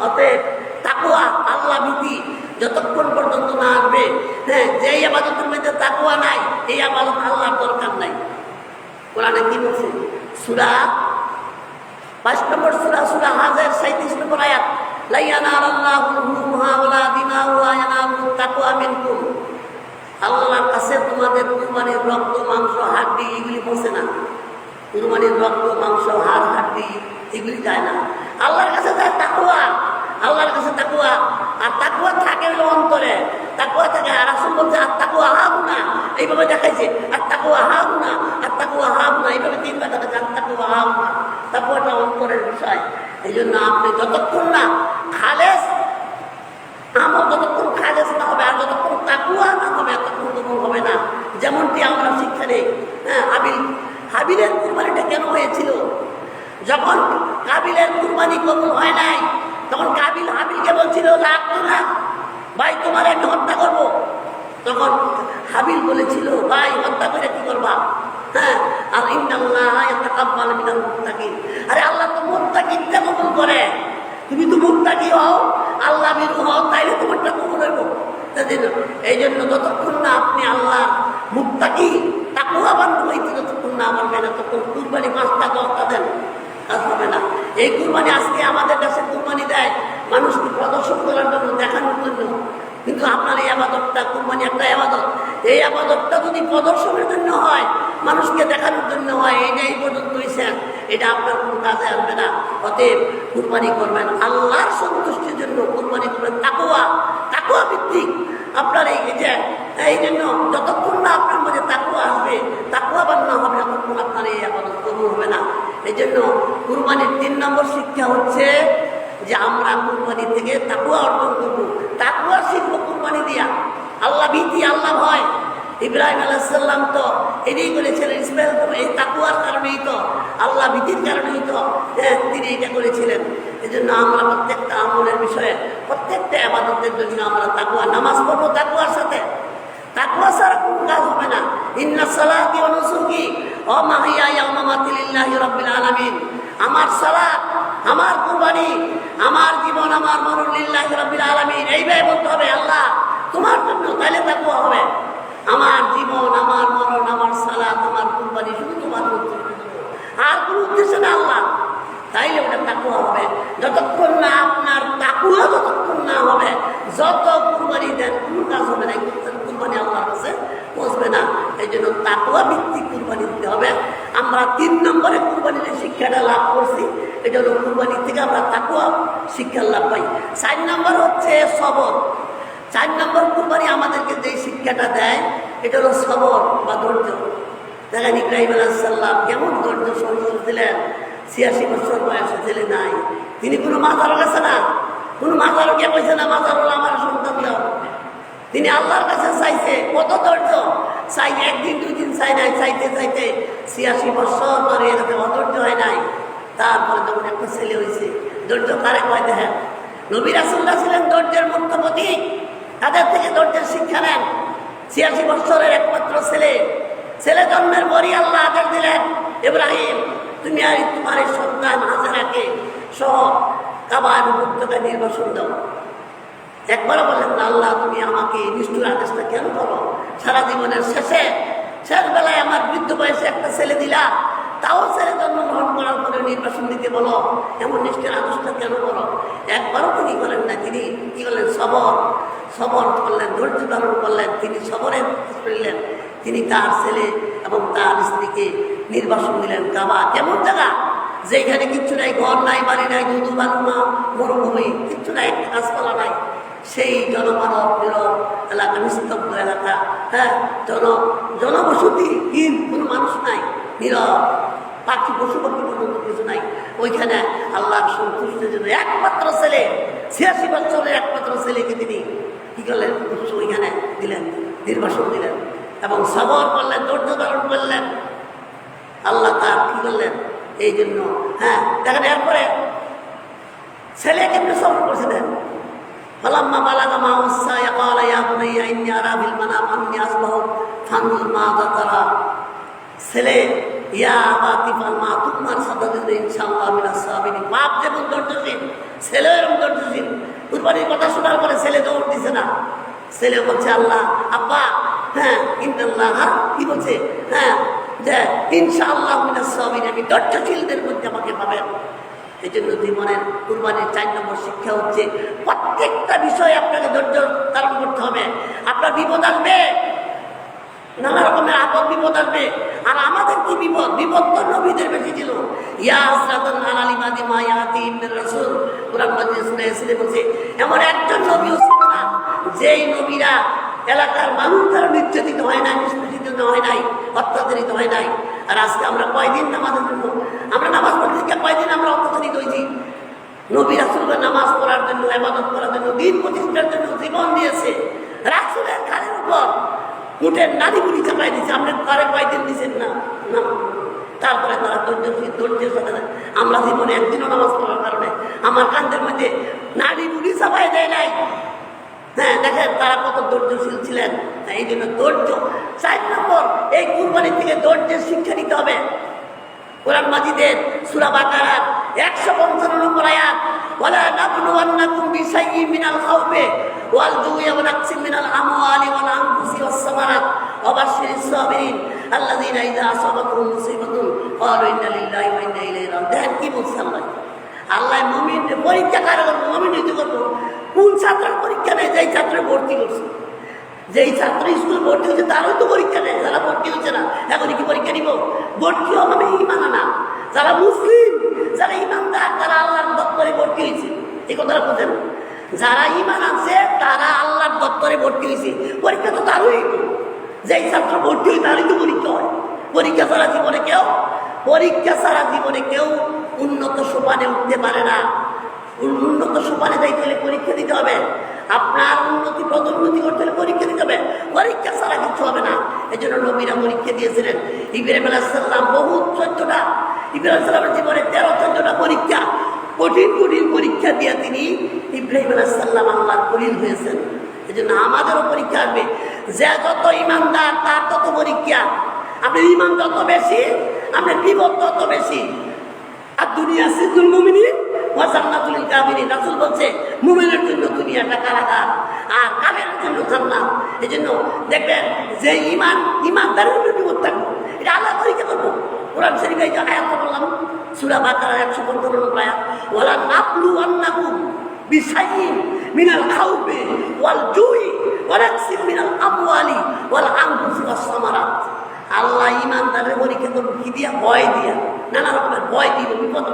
অতএব তাকওয়া, আল্লাহ ভীতি যতক্ষণ পর্যন্ত না আসবে, হ্যাঁ, যে ইবাদতের মধ্যে তাকওয়া নাই, এই ইবাদত আল্লাহর দরকার নাই। কোরআনে কি বলছে? সূরা 5 নম্বর সূরা, সূরা হাজের 37 নম্বর আয়াত, লা ইয়ানালাল্লাহু লুহুমুহা ওয়ালা দিমাউহা ইয়ানালুহু তাকওয়া মিনকুম। আল্লাহর কাছে তোমাদের কুরবানির রক্ত, মাংস, হাড্ডি এগুলি বসে না। কুরবানির রক্ত, মাংস, হাড়, হাড্ডি এগুলি যায় না। আল্লাহর কাছে যায় তাকওয়া। আল্লাহর কাছে তাকওয়া, আর তাকওয়া থাকে হলো অন্তরে, তাকওয়া থাকে। আর রাসূল বলছে আর তাকওয়া হাগুনা, এইভাবে দেখাইছে, আর তাকওয়া হাগুনা, আর তাকওয়া হাগুনা, এইভাবে 3বার দেখাচ্ছে, আর তাকওয়া হাগুনা। তাকওয়াটা অন্তরের বিষয়। এই জন্য আপনি যতক্ষণ না খালেস আমল, যতক্ষণ খালেস না হবে, আর যতক্ষণ তাকওয়া না হবে, ততক্ষণ কবুল হবে না। যেমনটি আমরা শিক্ষা নেই, হ্যাঁ, হাবিলের কুরবানিটা কেন হয়েছিল? যখন কাবিলের কুরবানি কবুল হয় নাই, তখন কাবিল হাবিলকে বলছিল লাগতো না ভাই, তোমার আমি হত্যা করব। তখন হাবিল বলেছিল, ভাই হত্যা করে কি করবা? হ্যাঁ, আর ইন্নাল্লাহা ইয়াতাকাব্বালু মিনাল মুত্তাকিন। আরে আল্লাহ তো মুত্তাকিনকে কবুল করে, তুমি তো মুত্তাকি হও, আল্লাহ ভীরু হও, তাইলে তোমারটা কবুল হইব। এই জন্য যতক্ষণ না আপনি আল্লাহ মুত্তাকি তাকওয়াবান হইতে যতক্ষণ না পারবেন, ততক্ষণ কুরবানি 5টা 10টা দেন, কাজ হবে না। এই কুরবানি আজকে আমাদের কাছে কুরবানি দেয় মানুষকে প্রদর্শন করার জন্য, দেখানোর জন্য। কিন্তু আপনার এই আবাদতটা, কুরবানি একটা আবাদত, এই আবাদতটা যদি প্রদর্শনের জন্য হয়, মানুষকে দেখানোর জন্য হয়, এইটা এই পর্যন্ত হয়েছেন, এটা আপনার কোনো কাজে আসবে না। অতএব কুরবানি করবেন আল্লাহর সন্তুষ্টির জন্য, কুরবানি করবেন তাকওয়া ভিত্তিক। আপনার এই জন্য যতক্ষণ না আপনার মধ্যে তাকওয়া আসবে, তাকওয়াবান না হবে, ততক্ষণ আপনার এই আবাদত কবুল হবে না। এই জন্য কুরবানির 3 নম্বর শিক্ষা হচ্ছে যে আমরা কুরবানি থেকে তাকওয়া অর্জন করবো, তাকওয়া শিখবো কুরবানি দিয়া। আল্লাহ ভীতি, আল্লাহ ভয়। ইব্রাহিম আলাইহিস সালাম তো এটাই করেছিলেন, ইসমাইল তো এই তাকওয়ার কারণেই তো, আল্লাহ ভীতির কারণেই তো তিনি এটা করেছিলেন। এই জন্য আমরা প্রত্যেকটা আমলের বিষয়ে, প্রত্যেকটা ইবাদতের জন্য আমরা তাকওয়া, নামাজ পড়বো তাকওয়ার সাথে, তাকওয়া ছাড়া কোনো কাজ হবে না। ইন্না সালাতি ওয়া নুসুকি ওয়া মাহইয়ায়া ওয়া মামাতি লিল্লাহি রাব্বিল আলামিন। আমার সালাত, আমার কুরবানি, আমার জীবন, আমার মরণ লিল্লাহি রাব্বিল আলামিন, এইভাবে বলতে হবে আল্লাহ তোমার জন্য, তাহলে তাকওয়া হবে। আমার জীবন, আমার মরণ, আমার সালাত, আমার কুরবানি শুধু তোমার জন্য, আর কোনো উদ্দেশ্য না আল্লাহ, তাইলে ওটা তাকওয়া হবে। যতক্ষণ না আপনার তাকওয়া যতক্ষণ না হবে, যত কুরবানি দেন কোনো কাজ হবে না, কুরবানি আল্লাহর কাছে পৌঁছবে না। এই জন্য তাকওয়া ভিত্তিক কুরবানি দিতে হবে। আমরা 3 নম্বরে কুরবানির শিক্ষাটা লাভ করছি, এটা হলো কুরবানি থেকে আমরা তাকওয়া শিক্ষা লাভ পাই। 4 নম্বর হচ্ছে সবর। 4 নম্বর কুরবানি আমাদেরকে যে শিক্ষাটা দেয়, এটা হলো সবর বা ধৈর্য। দেখেন ইব্রাহিম আলাইহিস সালাম কেমন ধৈর্য সহ্য ছিলেন। 86 বছর বয়সে ছেলে নাই, তিনি কোনো মাজারও গেছে না, কোনো মাজারও গিয়ে কইছে না মাজার হলো আমার সন্তান দাও। তিনি আল্লাহর কাছে চাইছে, কত ধৈর্য চাই, 1 দিন 2 দিন চাই নাই, চাইতে চাইতে 86 বছর ধরে এরকম অধৈর্য হয় নাই। তারপরে যখন একটা ছেলে হয়েছে, ধৈর্য কারে কয় দেখেন, নবী রাসূলুল্লাহ ছিলেন ধৈর্যের মুক্ত প্রতীক, তাদের থেকে ধৈর্যের শিক্ষা নেন। 86 বছরের একমাত্র ছেলে, ছেলে জন্মের পরই আল্লাহ আদেশ দিলেন, ইব্রাহিম তুমি আর তোমার সন্তান হাজেরাকে সহ কাবার উপত্যকা নির্বাসন দাও। একবারও বলেন না আল্লাহ তুমি আমাকে নিষ্ঠুর আদেশটা কেন করো? সারা জীবনের শেষ বেলায় আমার বৃদ্ধ বয়সে একটা ছেলে দিলা, তাও ছেলে জন্মগ্রহণ করার পরে নির্বাসন দিতে বলো, এমন নিষ্ঠুর আদেশটা কেন করো? একবারও তিনি করেন না, তিনি কি করলেন? সবর করলেন, ধৈর্য ধারণ করলেন। তিনি সবরে ফিরলেন, তিনি তার ছেলে এবং তার স্ত্রীকে নির্বাসন দিলেন। কাবা কেমন জায়গা, যেখানে কিচ্ছু নাই, ঘর নাই, বাড়ি নাই, দুধু বালু না, মরুভূমি, কিচ্ছু নাই, গাছপালা নাই, সেই জনমানব নীরব এলাকা, নিস্তব্ধ এলাকা, জনবসতিহীন, কোনো মানুষ নাই, নীরব, পাখি পশু পাখি পর্যন্ত কিছু নাই। ওইখানে আল্লাহর সন্তুষ্টির জন্য একমাত্র ছেলে, 86 বছরের একমাত্র ছেলেকে তিনি কি করলেন? ওইখানে দিলেন, নির্বাসন দিলেন এবং সবর করলেন, ধৈর্য ধারণ করলেন। আল্লাহ তার কি করলেন? এই জন্য দেখেন এরপরে ছেলে কেমনি সবর করছে দেন। فلما بلغ معه السعي قال يا بني إني أرى في المنام أني أصبحت فانظر ماذا ترى। ছেলে ইয়া আবাতি ফালমা তুমার সাদাদিন ইনশাআল্লাহ মিনাস সাবিরিন। বাপ যেমন ধৈর্যশীল, ছেলে এরকম ধৈর্যশীল। কুরবানির কথা শোনার পরে ছেলে দৌড় দিছে না, ছেলে বলছে আল্লাহ আব্বা ইন্নাল্লাহ কি বলছে যে ইনশাআল্লাহ মিনাস সাবিরিন, আমি ধৈর্যশীলদের মধ্যে আমাকে পাবেন। এই জন্য জীবনের কুরবানির 4 নম্বর শিক্ষা হচ্ছে প্রত্যেকটা বিষয়ে আপনাকে ধৈর্য ধারণ করতে হবে। আপনার বিপদ আসবে, নানা রকমের আপদ বিপদ আসবে। আর আমাদের কি বিপদ? বিপদ তো নবীদের বেশি ছিল। ইয়া হাসরাতান আলা লিমাদি মা ইয়াতি মির রাসূল, কুরআন মাজিদ শুনেছিলে বলছে এমন একজন নবীও ছিল না যেই নবীরা এলাকার মানুষ দ্বারা নির্যাতিত হয় নাই, নিষ্পেষিত হয় নাই, অত্যাচারিত হয় নাই। আর আজকে আমরা কয়দিন নামাজের জন্য, আমরা নামাজ পড়তে কয়দিন আমরা অত্যাচারিত হয়েছি। নবী রাসূলরা নামাজ পড়ার জন্য, ইবাদত করার জন্য, দিন প্রতিষ্ঠার জন্য জীবন দিয়েছে। রাসূলের ঘাড়ের উপর উঠের নারীগুলি চাপাই দিয়েছে, আপনি কারে কয়দিন দিচ্ছেন না। তারপরে তারা ধৈর্যের সাথে, আমরা জীবনে একদিনও নামাজ পড়ার কারণে আমার কান্দের মধ্যে নারীগুলি চাপাই দেয় নাই। দেখেন তারা কত ধৈর্যশীল ছিলেন। এই জন্য ধৈর্য 4 নম্বর, এই কুরবানির থেকে ধৈর্যের শিক্ষা নিতে হবে। কোরআন মাজিদের সূরা বাকারার 155 নম্বর আয়াত, ওয়ালা নাবলুওয়ান্নাকুম বিশাইইন মিনাল খাউফি ওয়াল জুই ওয়া নাকসিম মিনাল আমওয়ালি ওয়াল আনফুসি ওয়াস সামারাত ওয়া বাশশিরিস সাবিরিন আল্লাযীনা ইযা আসাবাতুহুম মুসিবাতুন ক্বালু ইন্না লিল্লাহি ওয়া ইন্না ইলাইহি রাজিউন। দেখেন কি বলছে আল্লাহ, আল্লাহ মুমিনদের পরীক্ষা করে, মুমিন হইতে করবো কোন ছাত্রের পরীক্ষা নেই? যেই ছাত্র ভর্তি করছে, যেই ছাত্র স্কুল ভর্তি হচ্ছে তারও তো পরীক্ষা নেই। যারা ভর্তি হচ্ছে না এখনই কি পরীক্ষা নিব? ভর্তি হবে ইমান আনা। যারা মুসলিম, যারা ইমানদার, তারা আল্লাহর দপ্তরে ভর্তি হয়েছে। এই কথাটা বোঝেন? যারা ইমান আছে তারা আল্লাহর দপ্তরে ভর্তি হয়েছে। পরীক্ষা তো তারই, যেই ছাত্র ভর্তি হয় তারই তো পরীক্ষা হয়। পরীক্ষা ছাড়া জীবনে কেউ উন্নত সোপানে উঠতে পারে না। উন্নত সোপানে যাইতে হলে পরীক্ষা দিতে হবে। আপনার উন্নতি পদোন্নতি করতে হলে পরীক্ষা দিতে হবে। পরীক্ষা ছাড়া কিছু হবে না। এই জন্য নবীরা পরীক্ষা দিয়েছিলেন। ইব্রাহিম আলাইহিস সালাম বহুত 14টা, ইব্রাহিম আলাইহিস সালামের জীবনে 13-14টা পরীক্ষা, কঠিন পরীক্ষা দিয়ে তিনি ইব্রাহিম আলাইহিস সালাম আল্লাহর খলিল হয়েছেন। এই জন্য আমাদেরও পরীক্ষা আসবে। যে যত ইমানদার তার তত পরীক্ষা। আপনার ইমান যত বেশি, আপনার বিপদ তত বেশি। আর দুনিয়া সিজুল মুমিনিন ওয়া জান্নাতুল কাফিরিন। রাসূল বলছে মুমিনের জন্য দুনিয়াটা কারাগার আর কাফেরের জন্য জান্নাত। এই জন্য দেখবেন যে ইমানদারের উপর বিপদ থাকবে, এটা আল্লাহ পরীক্ষা করবো। কোরআন শরীফে এই যে আয়াতটা বললাম, সূরা বাকারা 115 নম্বর আয়াত, ওয়ালা নাবলুওয়ান্নাকুম বিশাইইন মিনাল খাউফি ওয়াল জুই ওয়া নাকসিম মিনাল আমওয়ালি ওয়াল আনফুসি ওয়াস সামারাত। আল্লাহ ইমানদারের পরীক্ষা করবো কি দিয়া? ভয় দিয়া, নানা রকমের ভয় দিব, বিপদ।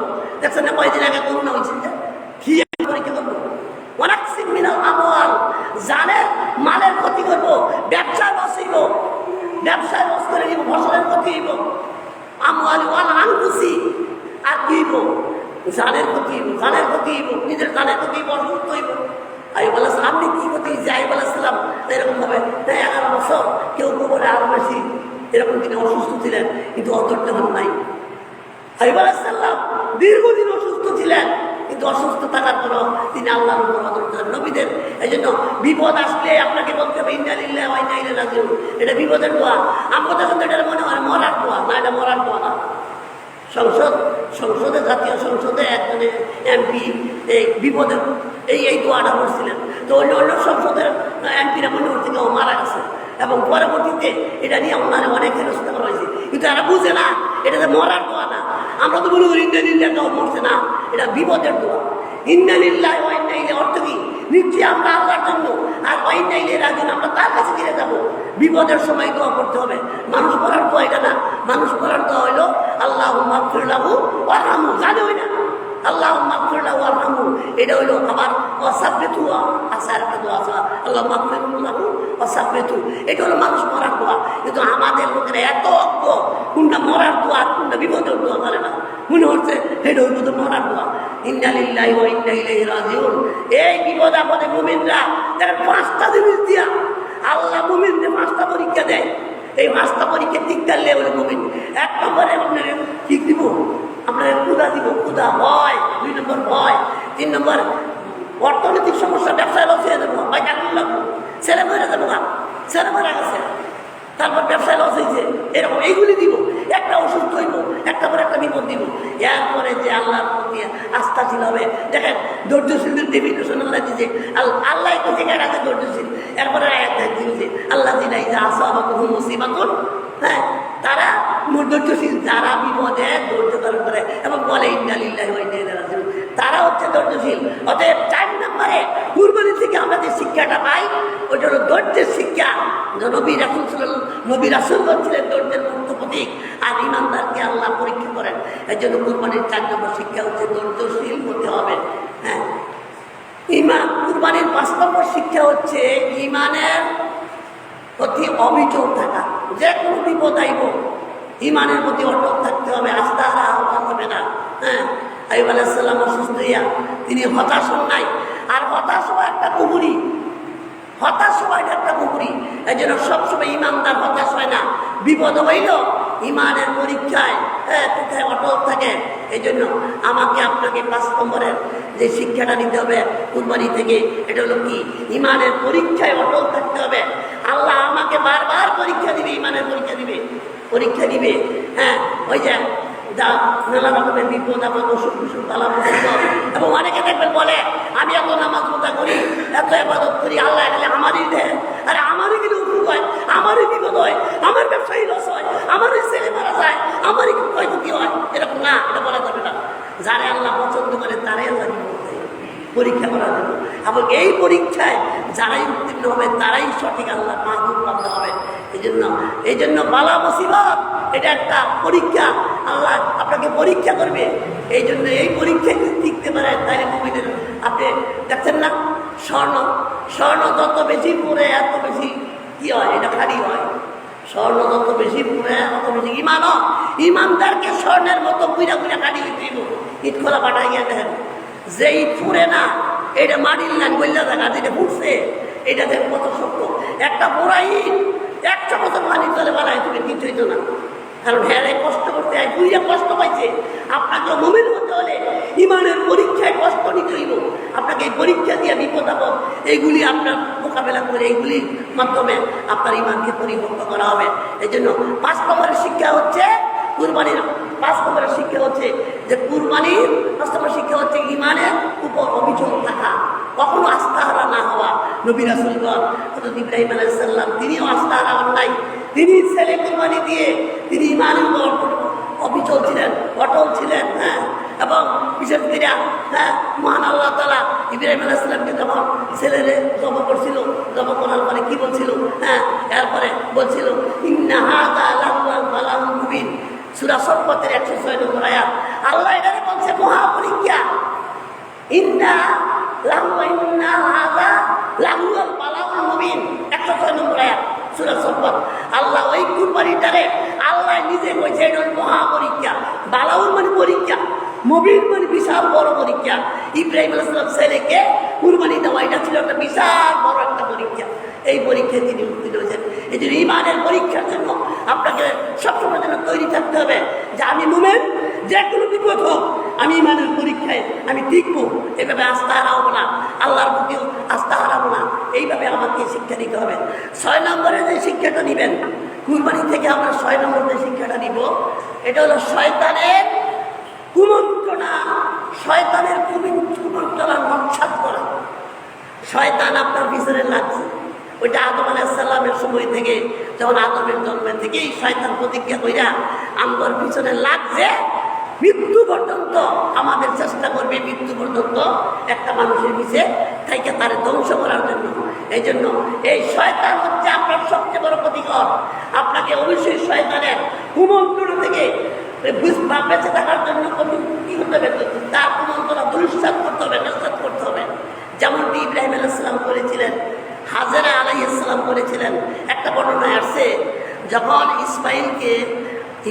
দেখছেন না কয়েকদিন আগে করোনা হয়েছে, কি পরীক্ষা করবো? ওয়ানাকসিম মিনাল আমওয়াল, জানের মালের ক্ষতি করবো, ব্যবসায় লস হইব, ব্যবসায় লস করে দিব, ফসলের ক্ষতি হইব। আমওয়ালি ওয়াল আনফুসি, আর কি হইব? জানের ক্ষতি হইব, নিজের জানের ক্ষতি হইব, অসুস্থ হইব। আইয়ুব আলাইহিস সালাম আপনি কি ক্ষতি হয়েছে? আইয়ুব আলাইহিস সালাম এরকম ভাবে 11 বছর, কেউ কবরে আরো বেশি, এরকম তিনি অসুস্থ ছিলেন, কিন্তু অধৈর্য হন নাই। আইয়ুব আলাইহিস সালাম দীর্ঘদিন অসুস্থ ছিলেন, কিন্তু অসুস্থ থাকার পরও তিনি আল্লাহর উপর অধৈর্য হন। নবীদের এই জন্য বিপদ আসলে আপনাকে বলতে হবে ইন্না লিল্লাহি ওয়া ইন্না ইলাইহি রাজিউন। এটা বিপদের দোয়া। আমাদের কাছে এটা মনে হয় মরার দোয়া না, এটা মরার দোয়া না। সংসদে জাতীয় সংসদে একজনে এমপি এই বিপদের এই দোয়াটা করছিলেন। তো অন্য সংসদের এমপিরা মনে করছে কেউ মারা গেছে, এবং পরবর্তীতে এটা নিয়ে ওনারা অনেক হেনস্থা করা হয়েছে, কিন্তু এরা বুঝে না এটা মরার দোয়া না। আমরা তো বলি ইন্না লিল্লাহি কেউ মরছে না, এটা বিপদের দোয়া। ইন্না লিল্লাহি ওয়া ইন্না ইলাইহি অর্থ কি? নিশ্চয়ই আমরা আল্লাহর জন্য, আর ওয়া ইন্না ইলাইহি রাজিউন আমরা তার কাছে ফিরে যাবো। বিপদের সময় দোয়া করতে হবে। মানুষ করার দোয়া এটা না। মানুষ করার দোয়া হইলো আল্লাহুম্মা গফির লাহু ওয়ারহামহু, জানে হই না আল্লাহুম্মা গফির লাহু ওয়ারহামহু, এটা হইলো আবার ওয়াসাব্বিতু, আসার একটা দোয়া আছে আল্লাহুম্মা গফির লাহু ওয়াসাব্বিতু, এটা হলো মানুষ করার দোয়া। কিন্তু আমাদের লোকেরা এত অজ্ঞ, কোনটা মরার দোয়া কোনটা বিপদের দোয়া জানে না। মনে হচ্ছে এটা হইল তো মরার দোয়া। ইন্না লিল্লাহি ওয়া ইন্না ইলাইহি রাজিউন। এই বিপদ আপদে মুমিনরা দেখেন 5টা জিনিস দিয়া আল্লাহ মুমিনদের 5টা পরীক্ষা দেয়। এই 5টা পরীক্ষা ঠিক করলে ওই মুমিন 1 নম্বরে আপনার ঠিক দিব, আপনার ক্ষুধা দিব, ক্ষুধা, ভয়। 2 নম্বর ভয়। 3 নম্বর অর্থনৈতিক সমস্যা, ব্যবসায় লস হয়ে যাবো, ভাই চাকরি লাগবো, ছেলে মরে যাবো, ছেলে মারা গেছে, তারপর ব্যবসায় লস হয়েছে, এরকম এইগুলি দিব। একটা অসুস্থ হইব, একটা পর একটা বিপদ দিব। এরপরে যে আল্লাহর প্রতি আস্থাশীল হবে। দেখেন ধৈর্যশীলদের ডেফিনেশন আল্লাহ দিয়েছে, আল্লাহ একটু জায়গায় আছে ধৈর্যশীল। এরপরে আয়াত দিয়েছে আল্লাহ দিনাই যা আসাবাকুম মুসিবাতুন, হ্যাঁ, তারা ধৈর্যশীল, যারা বিপদে ধৈর্য ধারণ করে এবং বলে ইন্না লিল্লাহি ওয়া ইন্না ইলাইহি রাজিউন, তারা হচ্ছে ধৈর্যশীল। অতএব 4 নম্বরে কুরবানি থেকে আমরা যে শিক্ষাটা পাই ওইটা হলো ধৈর্যের শিক্ষা। নবী রাসূল ছিলেন ধৈর্যের মূর্ত প্রতীক, আর ইমানদারকে আল্লাহ পরীক্ষা করেন। এই জন্য কুরবানির 4 নম্বর শিক্ষা হচ্ছে ধৈর্যশীল হতে হবে। হ্যাঁ, কুরবানির 5 নম্বর শিক্ষা হচ্ছে ইমানের প্রতি অবিচল থাকা। যে কোনো বিপদ আইব ইমানের প্রতি অটল থাকতে হবে, আস্থা হারা হবে না। হ্যাঁ, আইয়ুব আলাইহিস সালাম অসুস্থ হইয়া তিনি হতাশ হন নাই। আর হতাশ হওয়া একটা কুফরি, হতাশ হওয়া একটা কুফরি। এই জন্য সবসময় ইমানদার হতাশ হয় না। বিপদ হইল ইমানের পরীক্ষায়, হ্যাঁ, কোথায় অটল থাকে। এই জন্য আমাকে আপনাকে 5 নম্বরের যে শিক্ষাটা নিতে হবে কুরবানি থেকে, এটা হলো কি? ইমানের পরীক্ষায় অটল থাকতে হবে। আল্লাহ আমাকে বারবার পরীক্ষা দিবে, ইমানের পরীক্ষা দিবে। হ্যাঁ, ওই যে নানা রকমের বিপদ, আমার অসুখ বিসুখ, তালা মুসিবত। এবং অনেকে দেখবেন বলে আমি এত নামাজ রোজা করি, এত ইবাদত করি, আল্লাহ গেলে আমারই দেয়। আরে আমারই গেলে অসুখ হয়, আমারই বিপদ হয়, আমার ব্যবসায়ী লস হয়, আমারই ছেলে মারা যায়, আমারই ক্ষয়ক্ষতি হয়। এরকম না, এটা বলা যাবে না। যারে আল্লাহ পছন্দ করে তারে আল্লাহ বিপদ দেয়। পরীক্ষা করার জন্য। এবং এই পরীক্ষায় যারাই উত্তীর্ণ হবে তারাই সঠিক আল্লাহ মাহবুব প্রাপ্ত হবে। এই জন্য বালা মুসিবত এটা একটা পরীক্ষা, আল্লাহ আপনাকে পরীক্ষা করবে। এই জন্য এই পরীক্ষায় যদি টিকতে পারে তাহলে মুমিনের, আপনি দেখছেন না স্বর্ণ যত বেশি পড়ে এত বেশি কি হয়, এটা খালি হয়। স্বর্ণ যত বেশি পড়ে তত বেশি ইমানদারকে স্বর্ণের মতো পুইরা কাটিয়ে দিব। ইট খোলা পাঠাই গিয়ে দেখেন যে ইট ফুড়ে না, এটা মাটির লাইন বললে দেখা, যেটা ফুটছে এটা দেখেন কত শক্ত। একটা পোড়া ইট 100 বছর পানি চলে বানায় তুমি কিছু হইতো না, কারণ হ্যাঁ কষ্ট করতে হয়, পুইরা কষ্ট পাইছে। আপনাকে মুমিন হতে হলে ইমানের পরীক্ষায় কষ্ট নিতে হইব। আপনাকে এই পরীক্ষা দিয়ে বিপদ আপদ এইগুলি আপনার মোকাবেলা করে এইগুলির মাধ্যমে আপনার ইমানকে পরিপক্ক করা হবে। এই জন্য 5 নম্বরের শিক্ষা হচ্ছে কুরবানির। 5 নম্বরের শিক্ষা হচ্ছে যে কুরবানির 5 নম্বর শিক্ষা হচ্ছে ইমানের উপর অবিচল থাকা, কখনো আস্থাহারা না হওয়া। নবী রাসূলগণ হযরত ইব্রাহিম আলাইহিস সালাম তিনিও আস্থাহারা হন নাই, তিনি ছেলে কুরবানি দিয়ে তিনি ইমানের উপর অবিচল ছিলেন, অটল ছিলেন। এবং বিশেষ করে মহান আল্লাহ তাআলা ইব্রাহিম আলাইহিস সালামকে যখন ছেলেরে জবাই করছিল, জবাই করার পরে কি বলছিল, এরপরে বলছিল ইন্না হাযা লাহুল বালাউল মুবিন, সূরা সফফাতের 106 নম্বর আয়াত। আল্লাহ এখানে বলছে মহা পরীক্ষা, ইন্না হাযা লাহুল বালাউল মুবিন, 106 নম্বর আয়াত সূরা সফফাত। আল্লাহ ওই কুরবানিটারে আল্লাহ নিজে কইছে এটা মহা পরীক্ষা। বালাউল মানে পরীক্ষা, মুবিন মানে বিশাল বড় পরীক্ষা। ইব্রাহিম আলাইহিস সালাম ছেলেকে কুরবানি দেওয়া এটা ছিল একটা বিশাল বড় একটা পরীক্ষা। এই পরীক্ষায় তিনি উত্তীর্ণ হয়েছেন। এই জন্য ইমানের পরীক্ষার জন্য আপনাকে সবসময় যেন তৈরি থাকতে হবে যে আমি মুমিন, যে কোনো বিপদ হোক আমি ইমানের পরীক্ষায় আমি টিকবো। এভাবে আস্থা হারাবো না, আল্লাহর প্রতিও আস্থা হারাবো না, এইভাবে আমাকে শিক্ষা নিতে হবে। 6 নম্বরে যে শিক্ষাটা নিবেন কুরবানি থেকে, আমরা 6 নম্বর যে শিক্ষাটা নিব এটা হলো শয়তানের কুমন্ত্রণা, শয়তানের কুমন্ত্রণা নস্যাৎ করা। শয়তান আপনার পিছনে লাগছে, ওইটা আদম আলাইহিস সালামের সময় থেকে, যখন আদমের জন্মের থেকেই শয়তান প্রতিজ্ঞা কইরা আমার পিছনে লাগছে, মৃত্যু পর্যন্ত আমাদের চেষ্টা করবে, মৃত্যু পর্যন্ত একটা মানুষের পিছে থেকে তারে ধ্বংস করার জন্য। এই জন্য এই শয়তান হচ্ছে আপনার সবচেয়ে বড় ক্ষতিকর। আপনাকে অবশ্যই শয়তানের কুমন্ত্রণা থেকে বেঁচে থাকার জন্য কি করতে হবে, তার কুমন্ত্রণা দুলিশ্বাস করতে হবে, নস্যাৎ করতে হবে। যেমনটি ইব্রাহিম আলাইহিস সালাম করেছিলেন, হাজেরা আলাইহিস সালাম করেছিলেন। একটা বর্ণনায় আসছে যখন ইসমাইলকে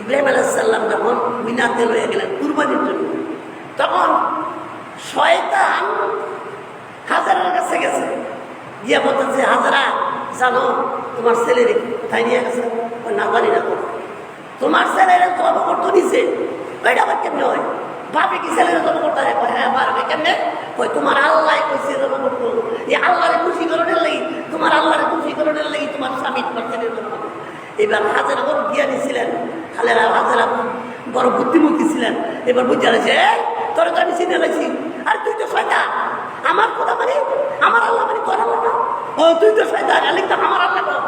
ইব্রাহিম আলাইহিস সালাম যখন মিনাতে লয়ে গেলেন কুরবানির জন্য, তখন শয়তান হাজেরার কাছে গেছে, গিয়া বলতেছে হাজেরা জানো তোমার ছেলের কোথায় নিয়ে গেছে? না জানি না, তোমার ছেলেরা জবাই করতে নিছে। এটা আবার কেমনে হয়? বাপে কি ছেলেরা জবাই করতে হয়? হ্যাঁ পারবে। কেমনে? তোমার আল্লাহ কইছে জবাই করতো, এই আল্লাহরে খুশি করার লাগি, তোমার আল্লাহরে খুশি করার লাগি তোমার স্বামী তোমার ছেলের জবাই করতো। এবার হাজেরা বড় জ্ঞানী ছিলেন, হাজেরা বড় বুদ্ধিমতী ছিলেন। এবার বুঝতে পারছে তোরা তো আমি চিনে লাগছি, আর তুই তো শয়তান, আমার কথা মানে আমার আল্লাহ মানে তোর আল্লাহ না, ও তুই তো শয়তান, তো আমার আল্লাহ কর।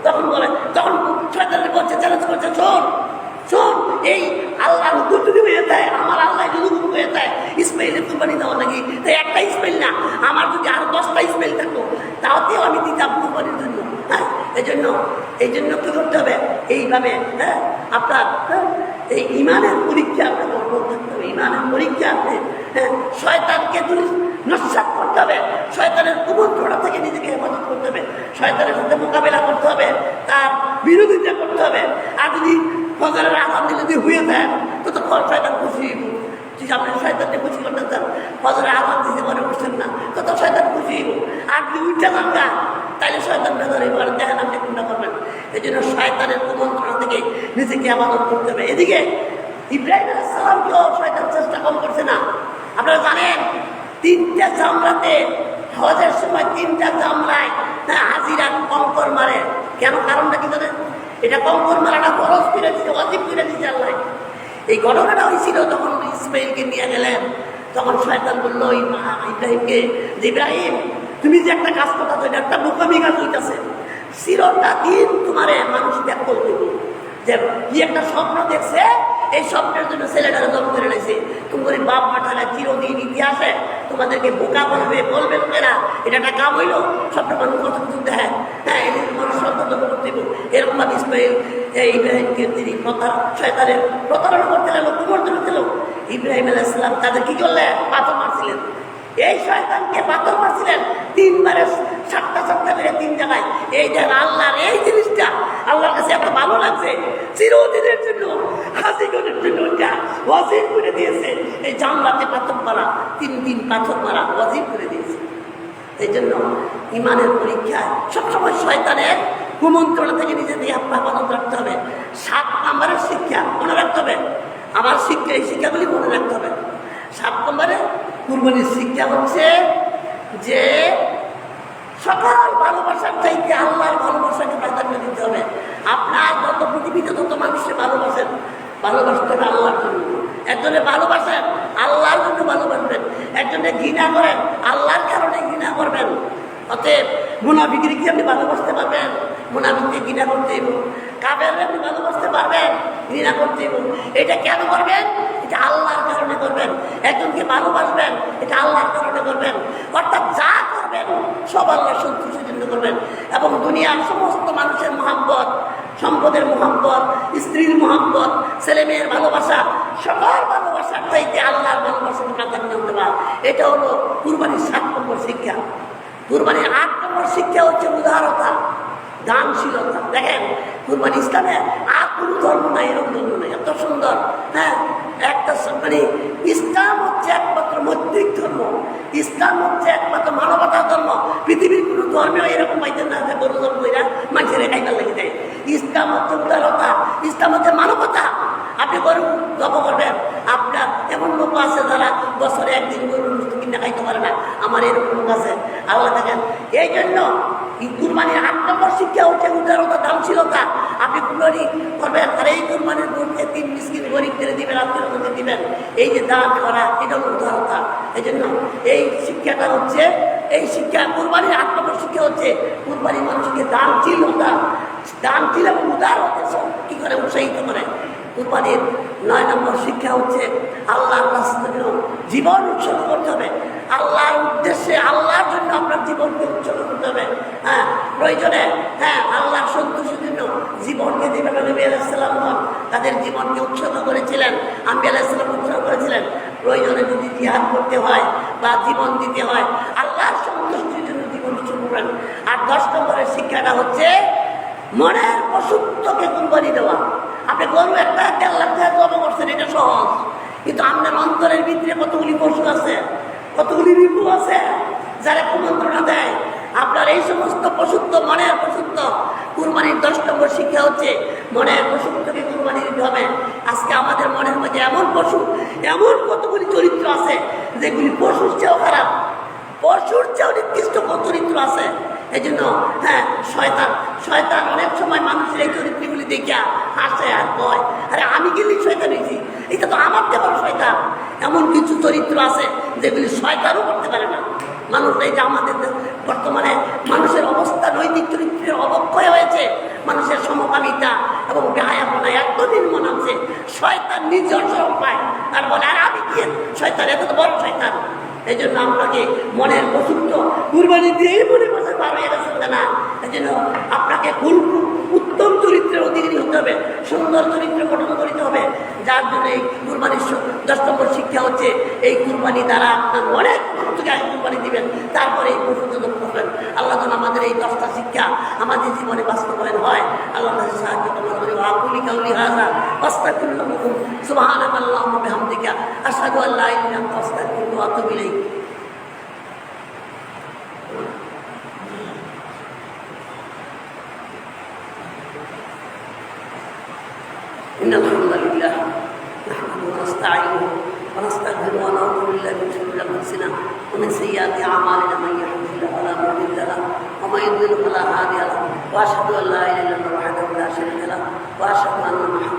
তখন বলে, তখন শয়তানকে বলছে, চ্যালেঞ্জ করছে, শোন এই আল্লাহ হুকুম যদি হয়ে যায়, আমার আল্লাহ যদি হুকুম হয়ে যায় ইসমাইলের কুরবানি দেওয়া লাগি, তো একটা ইসমাইল না, আমার যদি আরো 10টা ইসমাইল থাকতো তাতেও আমি দিতাম কুরবানির জন্য। এই জন্য কি করতে হবে? এইভাবে আপনার এই ইমানের পরীক্ষা আপনাকে অটল থাকতে হবে। ইমানের পরীক্ষা আপনি শয়তানকে নস্যাৎ করতে হবে, শয়তানের কুমন্ত্রণা থেকে নিজেকে হেফাজত করতে হবে, শয়তানের সাথে মোকাবেলা করতে হবে, তার বিরোধিতা করতে হবে। আর যদি ফজরের আযান দিলে যদি হয়ে যায় তো শয়তান খুশি, যদি আপনি শয়তানকে খুশি করতে চান, ফজরের আযান দিতে মনে করছেন না তো শয়তান খুশি হইব। আর যদি উঠে যান না তাহলে শয়তান বেজার হইব, আর দেখেন আপনি কোনটা করবেন। এই জন্য শয়তানের কুমন্ত্রণা থেকে নিজেকে হেফাজত করতে হবে। এদিকে ইব্রাহিম আলাইহিস সালামকেও শয়তান চেষ্টা কম করছে না। আপনারা জানেন 3টা জামরাতে হজের সময় 3টা জামরায় হাজিরা কঙ্কর মারে। কেন? কারণটা কি জানেন? এটা কঙ্কর মারাটা ফরজ করে দিচ্ছে, ওয়াজিব করে দিচ্ছে আল্লাহ। এই ঘটনাটা হয়েছিল যখন ইসমাইলকে নিয়ে গেলেন, তখন শয়তান বলল ইব্রাহিমকে যে ইব্রাহিম তুমি যে একটা কাজ করতে এটা একটা বোকামি কাজ হইতেছে, চিরটা দিন তোমারে মানুষ ব্যাখ্যা করবে যে কি একটা স্বপ্ন দেখছে, এই স্বপ্নের জন্য ছেলেটারা জন্ম করে রয়েছে। তোমাদের বাপ মাঠারা চিরদিন ইতিহাসে তোমাদেরকে বোকা বলবে লোকেরা এটা একটা কাম হইলো, স্বপ্ন মানুষ কত কিছু দেখেন। হ্যাঁ, এদের মানুষ সন্তান জন্ম করতে এরকম ভাবে ইব্রাহিমকে তিনি শয়তানের প্রতারণা করতে লাগলো, কুমর্দন দিল। ইব্রাহিম আলাইহিস সালাম তাদের কি করলেন? পাথর মারছিলেন। এই শয়তানকে পাথর মারছিলেন 3 বারে, 7টা মেরে 3 জায়গায়। এই দেখ আল্লাহর এই জিনিসটা আল্লাহর কাছে এত ভালো লাগছে, চিরদিনের জন্য হাজিগণের জন্য এটা ওয়াজিব করে দিয়েছে। এই জানলাতে পাথর মারা, 3 দিন পাথর মারা ওয়াজিব করে দিয়েছে। এই জন্য ইমানের পরীক্ষায় সবসময় শয়তানের কুমন্ত্রণা থেকে নিজেদের হেফাজত রাখতে হবে। 7 নম্বরের শিক্ষা মনে রাখতে হবে। আমার শিক্ষা, এই শিক্ষাগুলি মনে রাখতে হবে। 7 নম্বরে কুরবানির শিক্ষা হচ্ছে যে সকল ভালোবাসার চাইতে আল্লাহর ভালোবাসাকে প্রাধান্য দিতে হবে। আপনার যত পৃথিবীতে যত মানুষকে ভালোবাসেন, ভালোবাসতে হবে আল্লাহর জন্য। একজনে ভালোবাসেন আল্লাহর জন্য ভালোবাসবেন, একজনে ঘৃণা করেন আল্লাহর কারণে ঘৃণা করবেন। অতএব মুনাফিককে কি আপনি ভালোবাসতে পারবেন? মুনাফিককে ঘৃণা করতে হইব। কাফেরকে আপনি ভালোবাসতে পারবেন? ঘৃণা করতে হইব। এটা কেন করবেন? এটা আল্লাহর কারণে করবেন। একজনকে ভালোবাসবেন, এটা আল্লাহর কারণে করবেন। অর্থাৎ যা করবেন সব আল্লাহর সন্তুষ্টির জন্য করবেন। এবং দুনিয়ার সমস্ত মানুষের মহব্বত, সম্পদের মহব্বত, স্ত্রীর মহব্বত, ছেলে মেয়ের ভালোবাসা, সকল ভালোবাসার চাইতে আল্লাহর ভালোবাসাকে প্রাধান্য দেওয়া, এটা হলো কুরবানির 7 নম্বর শিক্ষা। কুরবানির 8 নম্বর শিক্ষা হচ্ছে উদারতা, দানশীলতা। দেখেন কুরবানি ইসলামে আর কোনো ধর্ম নাই, এরকম ধর্ম নেই, এত সুন্দর। হ্যাঁ, একটা মানে ইসলাম হচ্ছে একমাত্র মৌলিক ধর্ম, ইসলাম হচ্ছে একমাত্র মানবতার ধর্ম। পৃথিবীর কোনো ধর্মেও এরকম পাইতেন না যে বড় ধর্ম এরা মানুষের খাইবার লেগে দেয়। ইসলাম হচ্ছে উদারতা, ইসলাম হচ্ছে মানবতা। আপনি গরু জব করবেন, আপনার এমন লোক আছে যারা বছরে 1 দিন গরু কিনে খাইতে পারে না, আমার এরকম লোক আছে। আল্লাহ দেখেন, এই জন্য কুরবানির 8 নম্বর শিক্ষা হচ্ছে উদারতা, দানশীলতা। আপনি কুরবানি করবেন আর এই কুরবানির গরুকে 3 মিসকিন গরিবদের দিবেন, আত্মীয়দেরকে দিবেন। এই যে দান করা, এটা হলো উদারতা। এই জন্য এই শিক্ষাটা হচ্ছে, এই শিক্ষা কুরবানির 8 নম্বর শিক্ষা হচ্ছে কুরবানির মানুষকে দানশীলতা, দানশীল এবং উদারতা কি করে উৎসাহিত করে। কুরবানির 9 নম্বর শিক্ষা হচ্ছে আল্লাহর রাস্তার জন্য জীবন উৎসর্গ করতে হবে। আল্লাহর উদ্দেশ্যে, আল্লাহর জন্য আপনার জীবনকে উৎসর্গ করতে হবে। হ্যাঁ, প্রয়োজনে হ্যাঁ আল্লাহর সন্তুষ্টির জন্য জীবনকে দিবেন। নবী আলাইহিস সালাম তাদের জীবনকে উৎসর্গ করেছিলেন, আম্বিয়া আলাইহিস সালাম উৎসর্গ করেছিলেন। প্রয়োজনে যদি জিহাদ করতে হয় বা জীবন দিতে হয়, আল্লাহর সন্তুষ্টির জন্য জীবন উৎসর্গ করেন। আর 10 নম্বরের শিক্ষাটা হচ্ছে মনের পশুত্বকে কুরবানি দেওয়া। আপনি গরু একটা 1.5 লাখ টাকা জমা করছেন, এটা সহজ। কিন্তু আপনার অন্তরের ভিতরে কতগুলি পশু আছে, কতগুলি রিপু আছে যারা কুমন্ত্রণা দেয়। আপনার এই সমস্ত পশুত্ব, মনের পশুত্ব কুরবানির 10 নম্বর শিক্ষা হচ্ছে মনের পশুত্বকে কুরবানি দিতে হবে। আজকে আমাদের মনের মধ্যে এমন পশু, এমন কতগুলি চরিত্র আছে যেগুলি পশুর চেয়েও খারাপ, পশুর চেয়েও নির্দিষ্ট চরিত্র আছে। এই জন্য হ্যাঁ, শয়তান অনেক সময় মানুষের এই চরিত্রগুলি দেখিয়া হাসে আর কয়, আরে আমি গেলেই শয়তান হয়েছি, এটা তো আমার দেবার শয়তান। এমন কিছু চরিত্র আছে যেগুলি শয়তানও করতে পারে না মানুষ। এই যে আমাদের বর্তমানে মানুষের অবস্থা, নৈতিক চরিত্রের অবক্ষয় হয়েছে, মানুষের সমকামিতা এবং বেহায়াপনা একদিন মনে হচ্ছে। শয়তান নিজের সরম পায় আর বলে, আর আমি কি শয়তান, এত তো বড় শয়তান। এই জন্য আপনাকে মনের পশুত্ব কুরবানি দিয়েই মনে বসে পারবে, এটা শুনতে না। এই জন্য আপনাকে উত্তম চরিত্রের অধিকারী হতে হবে, সুন্দর চরিত্র গঠন করতে হবে। যার জন্য এই কুরবানির 10 নম্বর শিক্ষা হচ্ছে এই কুরবানি দ্বারা আপনার অনেক পশুকে আগে কুরবানি দিবেন, তারপরে এই পশু যোজন করবেন। আল্লাহ যেন আমাদের এই 10টা শিক্ষা আমাদের জীবনে বাস্তবায়ন হয়। আল্লাহ তাআলা সাহায্য করুন। আকুলি কাউলি হাযা আস্তাগফিরুল্লাহ লাকুম সুবহানাকাল্লাহুম্মা বিহামদিকা আশহাদু আল্লা ইলাহা ইল্লা আনতা আস্তাগফিরুকা ওয়া আতুবু ইলাইক। إن الحمد لله نحمده ونستعينه ونستغفره ونعوذ بالله من شرور أنفسنا ومن سيئات أعمالنا من يهده الله فلا مضل له ومن يضلل فلا هادي له وأشهد أن لا إله إلا الله وحده لا شريك له وأشهد أن محمدا